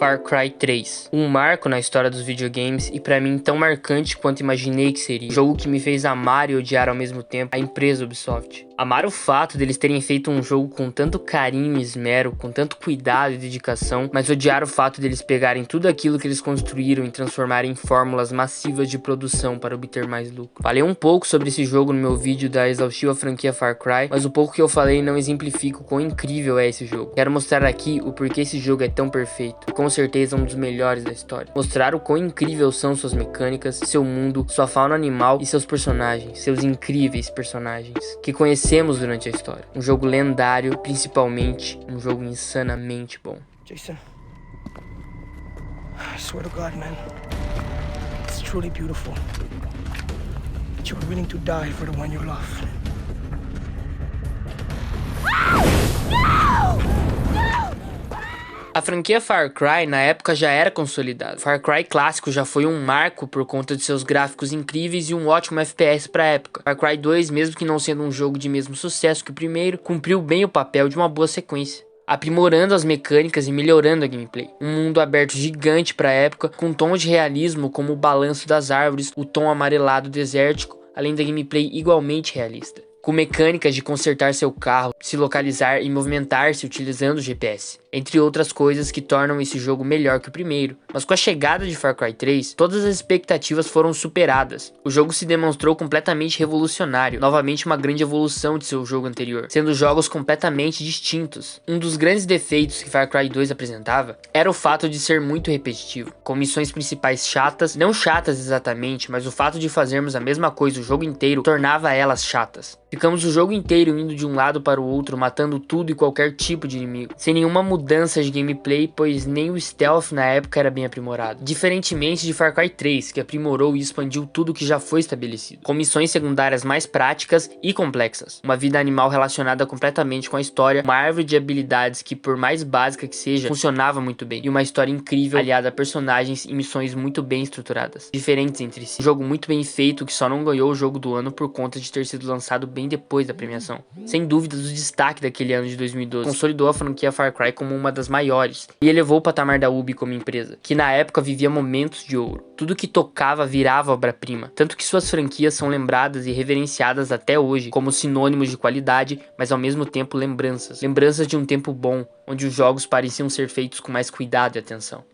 Far Cry 3, um marco na história dos videogames e pra mim tão marcante quanto imaginei que seria. Um jogo que me fez amar e odiar ao mesmo tempo a empresa Ubisoft. Amar o fato deles terem feito um jogo com tanto carinho e esmero, com tanto cuidado e dedicação, mas odiar o fato deles pegarem tudo aquilo que eles construíram e transformarem em fórmulas massivas de produção para obter mais lucro. Falei um pouco sobre esse jogo no meu vídeo da exaustiva franquia Far Cry, mas o pouco que eu falei não exemplifica o quão incrível é esse jogo. Quero mostrar aqui o porquê esse jogo é tão perfeito, e com certeza um dos melhores da história. Mostrar o quão incrível são suas mecânicas, seu mundo, sua fauna animal e seus personagens, seus incríveis personagens, que conhecemos durante a história. Um jogo lendário, principalmente um jogo insanamente bom. Jason, I swear to God, man, it's truly beautiful that you were willing to die for the one you love. A franquia Far Cry na época já era consolidada. Far Cry clássico já foi um marco por conta de seus gráficos incríveis e um ótimo FPS pra época. Far Cry 2, mesmo que não sendo um jogo de mesmo sucesso que o primeiro, cumpriu bem o papel de uma boa sequência, aprimorando as mecânicas e melhorando a gameplay. Um mundo aberto gigante pra época, com tons de realismo como o balanço das árvores, o tom amarelado desértico, além da gameplay igualmente realista, com mecânicas de consertar seu carro, se localizar e movimentar-se utilizando o GPS, entre outras coisas que tornam esse jogo melhor que o primeiro. Mas com a chegada de Far Cry 3, todas as expectativas foram superadas. O jogo se demonstrou completamente revolucionário, novamente uma grande evolução de seu jogo anterior, sendo jogos completamente distintos. Um dos grandes defeitos que Far Cry 2 apresentava era o fato de ser muito repetitivo, com missões principais chatas, não chatas exatamente, mas o fato de fazermos a mesma coisa o jogo inteiro tornava elas chatas. Ficamos o jogo inteiro indo de um lado para o outro, matando tudo e qualquer tipo de inimigo, sem nenhuma mudança de gameplay, pois nem o stealth na época era bem aprimorado. Diferentemente de Far Cry 3, que aprimorou e expandiu tudo que já foi estabelecido, com missões secundárias mais práticas e complexas, uma vida animal relacionada completamente com a história, uma árvore de habilidades que, por mais básica que seja, funcionava muito bem, e uma história incrível aliada a personagens e missões muito bem estruturadas, diferentes entre si. Um jogo muito bem feito que só não ganhou o jogo do ano por conta de ter sido lançado bem depois da premiação. Sem dúvidas, o destaque daquele ano de 2012 consolidou a franquia Far Cry como uma das maiores e elevou o patamar da Ubi como empresa, que na época vivia momentos de ouro. Tudo que tocava virava obra-prima, tanto que suas franquias são lembradas e reverenciadas até hoje como sinônimos de qualidade, mas ao mesmo tempo lembranças de um tempo bom, onde os jogos pareciam ser feitos com mais cuidado e atenção.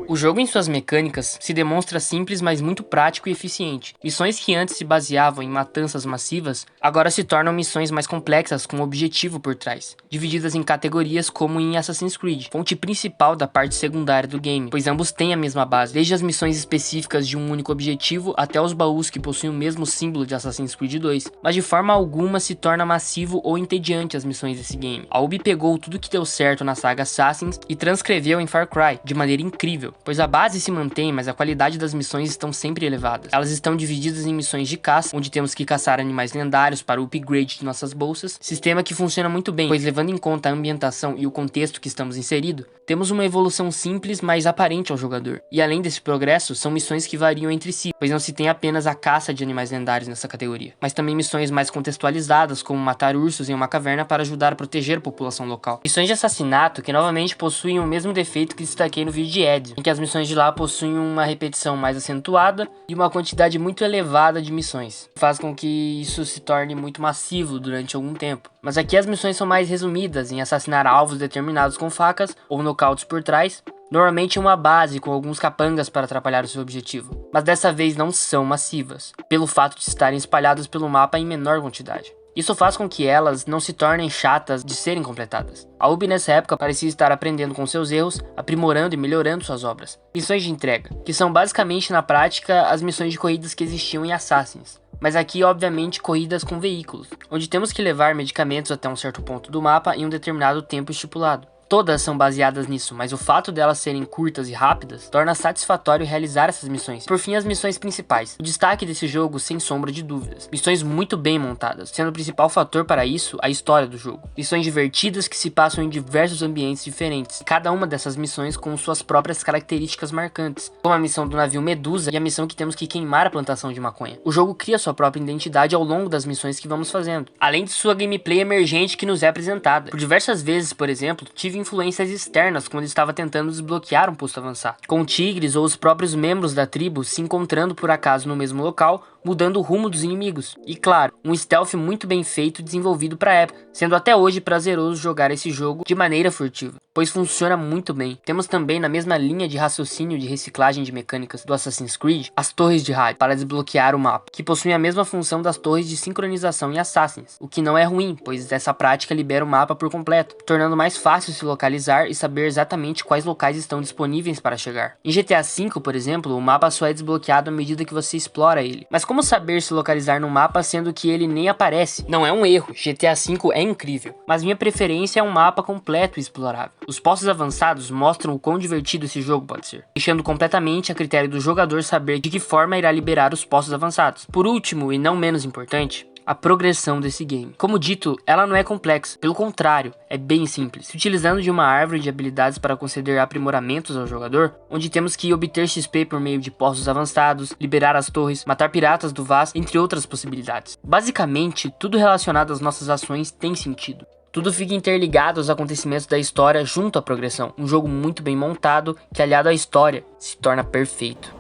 O jogo em suas mecânicas se demonstra simples, mas muito prático e eficiente. Missões que antes se baseavam em matanças massivas, agora se tornam missões mais complexas com um objetivo por trás, divididas em categorias como em Assassin's Creed, fonte principal da parte secundária do game, pois ambos têm a mesma base, desde as missões específicas de um único objetivo até os baús que possuem o mesmo símbolo de Assassin's Creed 2, mas de forma alguma se torna massivo ou entediante as missões desse game. A Ubi pegou tudo que deu certo na saga Assassins e transcreveu em Far Cry, de maneira incrível, pois a base se mantém, mas a qualidade das missões estão sempre elevadas. Elas estão divididas em missões de caça, onde temos que caçar animais lendários para o upgrade de nossas bolsas, sistema que funciona muito bem, pois levando em conta a ambientação e o contexto que estamos inserido, temos uma evolução simples, mas aparente ao jogador. E além desse progresso, são missões que variam entre si, pois não se tem apenas a caça de animais lendários nessa categoria, mas também missões mais contextualizadas, como matar ursos em uma caverna para ajudar a proteger a população local. Missões de assassinato que novamente possuem o mesmo defeito que destaquei no vídeo de Ezio, em que as missões de lá possuem uma repetição mais acentuada e uma quantidade muito elevada de missões, faz com que isso se torne muito massivo durante algum tempo. Mas aqui as missões são mais resumidas em assassinar alvos determinados com facas ou nocautes por trás, normalmente uma base com alguns capangas para atrapalhar o seu objetivo, mas dessa vez não são massivas, pelo fato de estarem espalhadas pelo mapa em menor quantidade. Isso faz com que elas não se tornem chatas de serem completadas. A Ubi nessa época parecia estar aprendendo com seus erros, aprimorando e melhorando suas obras. Missões de entrega, que são basicamente na prática as missões de corridas que existiam em Assassins, mas aqui obviamente corridas com veículos, onde temos que levar medicamentos até um certo ponto do mapa em um determinado tempo estipulado. todas são baseadas nisso, mas o fato delas serem curtas e rápidas torna satisfatório realizar essas missões. Por fim, as missões principais. O destaque desse jogo, sem sombra de dúvidas. Missões muito bem montadas, sendo o principal fator para isso a história do jogo. Missões divertidas que se passam em diversos ambientes diferentes, cada uma dessas missões com suas próprias características marcantes, como a missão do navio Medusa e a missão que temos que queimar a plantação de maconha. O jogo cria sua própria identidade ao longo das missões que vamos fazendo, além de sua gameplay emergente que nos é apresentada. Por diversas vezes, por exemplo, tive influências externas quando estava tentando desbloquear um posto avançado, com tigres ou os próprios membros da tribo se encontrando por acaso no mesmo local, mudando o rumo dos inimigos. E claro, um stealth muito bem feito e desenvolvido para a época, sendo até hoje prazeroso jogar esse jogo de maneira furtiva, pois funciona muito bem. Temos também, na mesma linha de raciocínio de reciclagem de mecânicas do Assassin's Creed, as torres de rádio para desbloquear o mapa, que possuem a mesma função das torres de sincronização em Assassins, o que não é ruim, pois essa prática libera o mapa por completo, tornando mais fácil se localizar e saber exatamente quais locais estão disponíveis para chegar. Em GTA V, por exemplo, o mapa só é desbloqueado à medida que você explora ele. Mas como saber se localizar no mapa sendo que ele nem aparece? Não é um erro, GTA V é incrível, mas minha preferência é um mapa completo e explorável. Os postos avançados mostram o quão divertido esse jogo pode ser, deixando completamente a critério do jogador saber de que forma irá liberar os postos avançados. Por último, e não menos importante, a progressão desse game. Como dito, ela não é complexa, pelo contrário, é bem simples, se utilizando de uma árvore de habilidades para conceder aprimoramentos ao jogador, onde temos que obter XP por meio de postos avançados, liberar as torres, matar piratas do Vaz, entre outras possibilidades. Basicamente, tudo relacionado às nossas ações tem sentido. Tudo fica interligado aos acontecimentos da história junto à progressão. Um jogo muito bem montado, que aliado à história, se torna perfeito.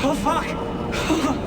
Oh, fuck! Oh, no!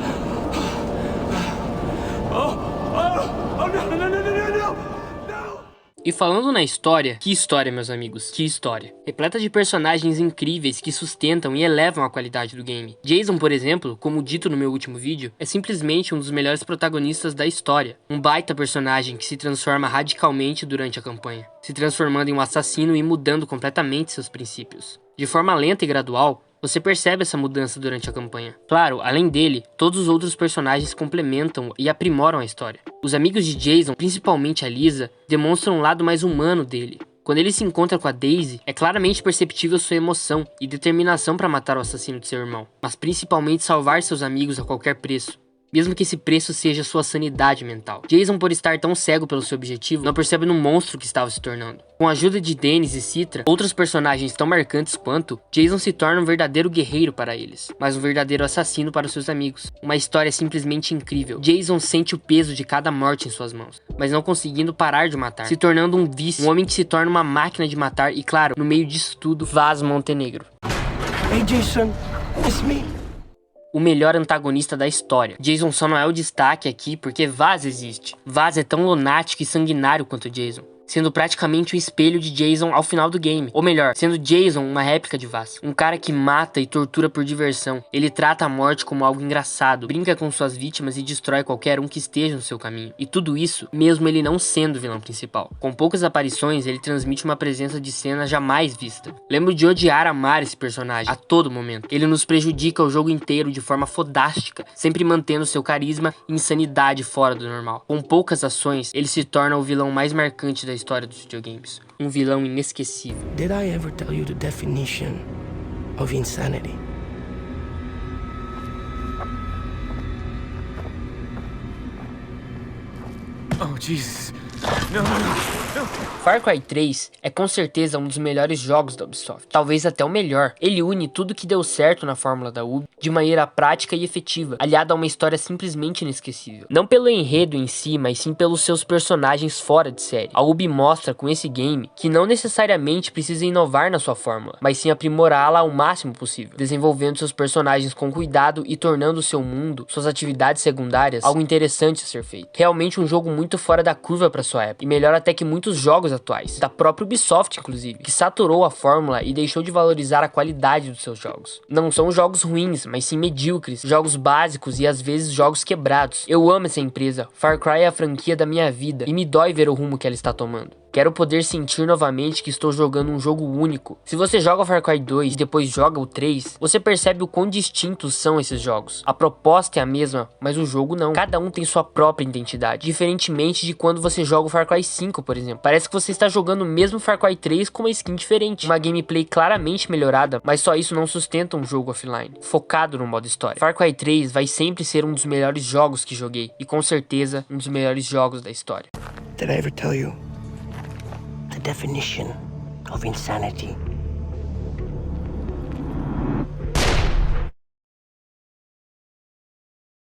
E falando na história, que história, meus amigos, que história. Repleta de personagens incríveis que sustentam e elevam a qualidade do game. Jason, por exemplo, como dito no meu último vídeo, é simplesmente um dos melhores protagonistas da história. Um baita personagem que se transforma radicalmente durante a campanha, se transformando em um assassino e mudando completamente seus princípios. De forma lenta e gradual, você percebe essa mudança durante a campanha. Claro, além dele, todos os outros personagens complementam e aprimoram a história. Os amigos de Jason, principalmente a Lisa, demonstram um lado mais humano dele. Quando ele se encontra com a Daisy, é claramente perceptível sua emoção e determinação para matar o assassino de seu irmão, mas principalmente salvar seus amigos a qualquer preço, mesmo que esse preço seja sua sanidade mental. Jason, por estar tão cego pelo seu objetivo, não percebe no monstro que estava se tornando. Com a ajuda de Dennis e Citra, outros personagens tão marcantes quanto, Jason se torna um verdadeiro guerreiro para eles, mas um verdadeiro assassino para os seus amigos. Uma história simplesmente incrível. Jason sente o peso de cada morte em suas mãos, mas não conseguindo parar de matar, se tornando um vício, um homem que se torna uma máquina de matar e, claro, no meio disso tudo, Vaz Montenegro. Hey, Jason, it's me. O melhor antagonista da história. Jason só não é o destaque aqui porque Vaz existe. Vaz é tão lunático e sanguinário quanto Jason, sendo praticamente o espelho de Jason ao final do game. Ou melhor, sendo Jason uma réplica de Vaz. Um cara que mata e tortura por diversão. Ele trata a morte como algo engraçado, brinca com suas vítimas e destrói qualquer um que esteja no seu caminho. E tudo isso, mesmo ele não sendo o vilão principal. Com poucas aparições, ele transmite uma presença de cena jamais vista. Lembro de odiar amar esse personagem a todo momento. Ele nos prejudica o jogo inteiro de forma fodástica, sempre mantendo seu carisma e insanidade fora do normal. Com poucas ações, ele se torna o vilão mais marcante da história dos videogames. Um vilão inesquecível. Did I ever tell you the definition of insanity? Oh, Jesus. No. Far Cry 3 é com certeza um dos melhores jogos da Ubisoft, talvez até o melhor. Ele une tudo que deu certo na fórmula da Ubi de maneira prática e efetiva, aliado a uma história simplesmente inesquecível. Não pelo enredo em si, mas sim pelos seus personagens fora de série. A Ubi mostra com esse game que não necessariamente precisa inovar na sua fórmula, mas sim aprimorá-la ao máximo possível, desenvolvendo seus personagens com cuidado e tornando o seu mundo, suas atividades secundárias, algo interessante a ser feito. Realmente um jogo muito fora da curva para sua época, e melhor até que muitos jogos atuais, da própria Ubisoft inclusive, que saturou a fórmula e deixou de valorizar a qualidade dos seus jogos. Não são jogos ruins, mas sim medíocres, jogos básicos e às vezes jogos quebrados. Eu amo essa empresa, Far Cry é a franquia da minha vida e me dói ver o rumo que ela está tomando. Quero poder sentir novamente que estou jogando um jogo único. Se você joga Far Cry 2 e depois joga o 3, você percebe o quão distintos são esses jogos. A proposta é a mesma, mas o jogo não. Cada um tem sua própria identidade, diferentemente de quando você joga o Far Cry 5, por exemplo. Parece que você está jogando o mesmo Far Cry 3 com uma skin diferente, uma gameplay claramente melhorada, mas só isso não sustenta um jogo offline, focado no modo história. Far Cry 3 vai sempre ser um dos melhores jogos que joguei, e com certeza um dos melhores jogos da história. Did I ever tell you the definition of insanity?